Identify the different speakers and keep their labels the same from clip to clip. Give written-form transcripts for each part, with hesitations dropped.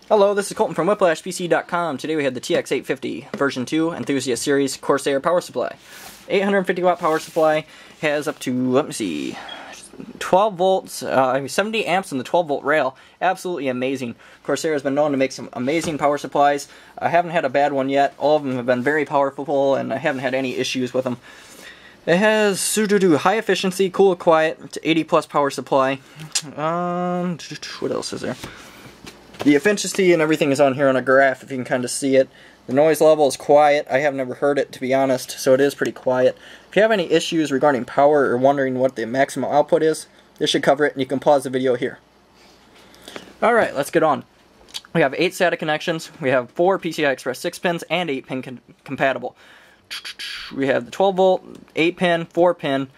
Speaker 1: Hello, this is Colton from WhiplashPC.com. Today we have the TX850 version 2 Enthusiast Series Corsair power supply. 850 watt power supply, has up to, let me see, 12 volts, 70 amps in the 12 volt rail. Absolutely amazing. Corsair has been known to make some amazing power supplies. I haven't had a bad one yet. All of them have been very powerful and I haven't had any issues with them. It has high efficiency, cool and quiet, it's 80 plus power supply. What else is there? The efficiency and everything is on here on a graph if you can kind of see it. The noise level is quiet. I have never heard it, to be honest, so it is pretty quiet. If you have any issues regarding power or wondering what the maximum output is, this should cover it, and you can pause the video here. Alright, let's get on. We have 8 SATA connections. We have 4 PCI Express 6 pins and 8 pin compatible. We have the 12 volt, 8 pin, 4 pin,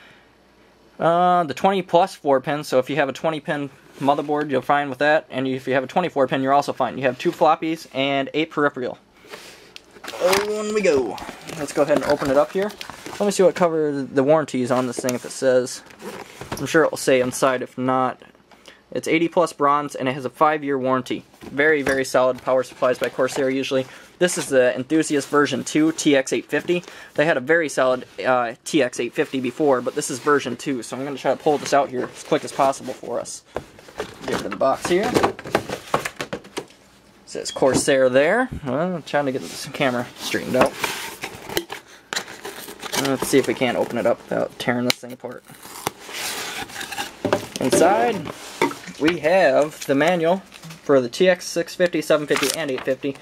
Speaker 1: the 20 plus 4 pin, so if you have a 20 pin motherboard, you're fine with that, and if you have a 24 pin, you're also fine. You have 2 floppies and 8 peripheral. On we go. Let's go ahead and open it up here. Let me see what cover the warranty is on this thing, if it says. I'm sure it will say inside. If not, it's 80 plus bronze and it has a 5-year warranty. Very, very solid power supplies by Corsair usually. This is the Enthusiast version 2 TX850. They had a very solid TX850 before, but this is version 2, so I'm going to try to pull this out here as quick as possible for us. Get rid of the box here. It says Corsair there. Well, I'm trying to get this camera straightened out. Let's see if we can't open it up without tearing this thing apart. Inside, we have the manual for the TX650, 750, and 850.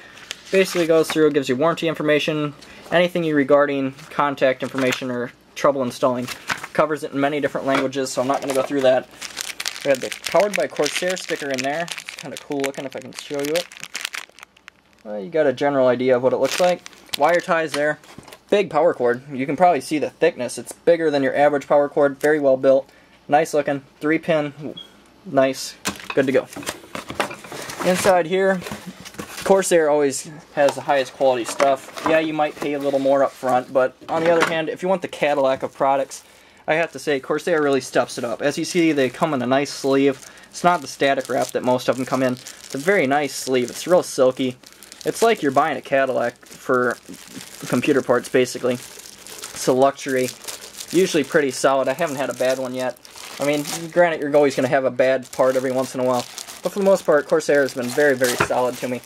Speaker 1: Basically goes through, gives you warranty information, anything you regarding contact information or trouble installing. Covers it in many different languages, so I'm not going to go through that. We have the Powered by Corsair sticker in there. It's kind of cool looking if I can show you it. Well, you got a general idea of what it looks like. Wire ties there. Big power cord. You can probably see the thickness. It's bigger than your average power cord. Very well built. Nice looking. 3 pin. Nice. Good to go. Inside here, Corsair always has the highest quality stuff. Yeah, you might pay a little more up front, but on the other hand, if you want the Cadillac of products, I have to say Corsair really steps it up. As you see, they come in a nice sleeve. It's not the static wrap that most of them come in. It's a very nice sleeve. It's real silky. It's like you're buying a Cadillac for computer parts, basically. It's a luxury. Usually pretty solid. I haven't had a bad one yet. I mean, granted, you're always going to have a bad part every once in a while. But for the most part, Corsair has been very, very solid to me.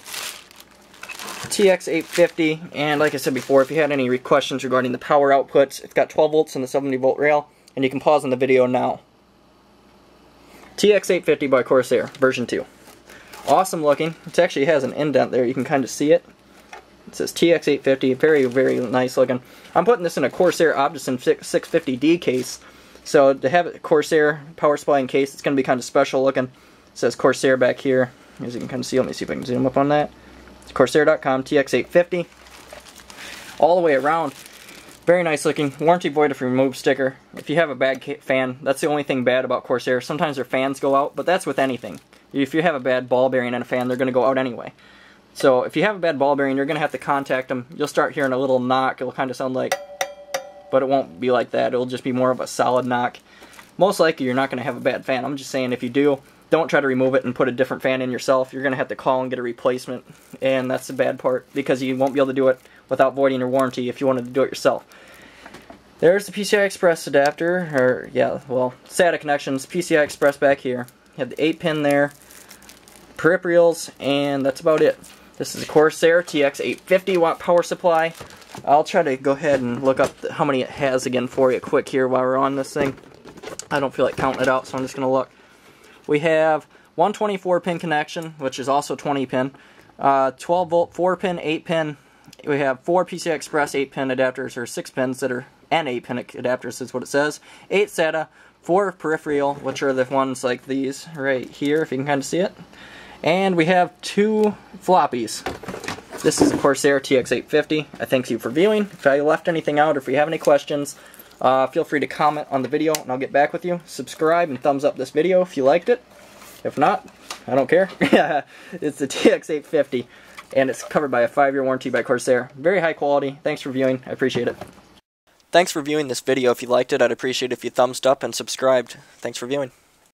Speaker 1: TX850, and like I said before, if you had any questions regarding the power outputs, it's got 12 volts in the 70 volt rail, and you can pause on the video now. TX850 by Corsair, version 2. Awesome looking. It actually has an indent there, you can kind of see it. It says TX850, very, very nice looking. I'm putting this in a Corsair Optician 650D case, so to have a Corsair power supply in case, it's going to be kind of special looking. It says Corsair back here, as you can kind of see. Let me see if I can zoom up on that. It's Corsair.com, TX850. All the way around. Very nice looking. Warranty void if removed sticker. If you have a bad fan, that's the only thing bad about Corsair. Sometimes their fans go out, but that's with anything. If you have a bad ball bearing in a fan, they're going to go out anyway. So if you have a bad ball bearing, you're going to have to contact them. You'll start hearing a little knock. It'll kind of sound like, but it won't be like that. It'll just be more of a solid knock. Most likely you're not going to have a bad fan. I'm just saying if you do, don't try to remove it and put a different fan in yourself. You're going to have to call and get a replacement, and that's the bad part, because you won't be able to do it without voiding your warranty if you wanted to do it yourself. There's the PCI Express adapter, or yeah, well, SATA connections, PCI Express back here. You have the 8 pin there, peripherals, and that's about it. This is a Corsair TX850 watt power supply. I'll try to go ahead and look up how many it has again for you quick here while we're on this thing. I don't feel like counting it out, so I'm just going to look. We have one 24 pin connection, which is also 20 pin, 12 volt, 4 pin, 8 pin. We have 4 PCI Express 8 pin adapters, or 6 pins that are, and 8 pin adapters is what it says. 8 SATA, 4 peripheral, which are the ones like these right here, if you can kind of see it. And we have 2 floppies. This is a Corsair TX850. I thank you for viewing. If I left anything out or if you have any questions, feel free to comment on the video and I'll get back with you. Subscribe and thumbs up this video if you liked it. If not, I don't care. It's the TX850 and it's covered by a 5-year warranty by Corsair. Very high quality. Thanks for viewing. I appreciate it. Thanks for viewing this video. If you liked it, I'd appreciate it if you thumbs up and subscribed. Thanks for viewing.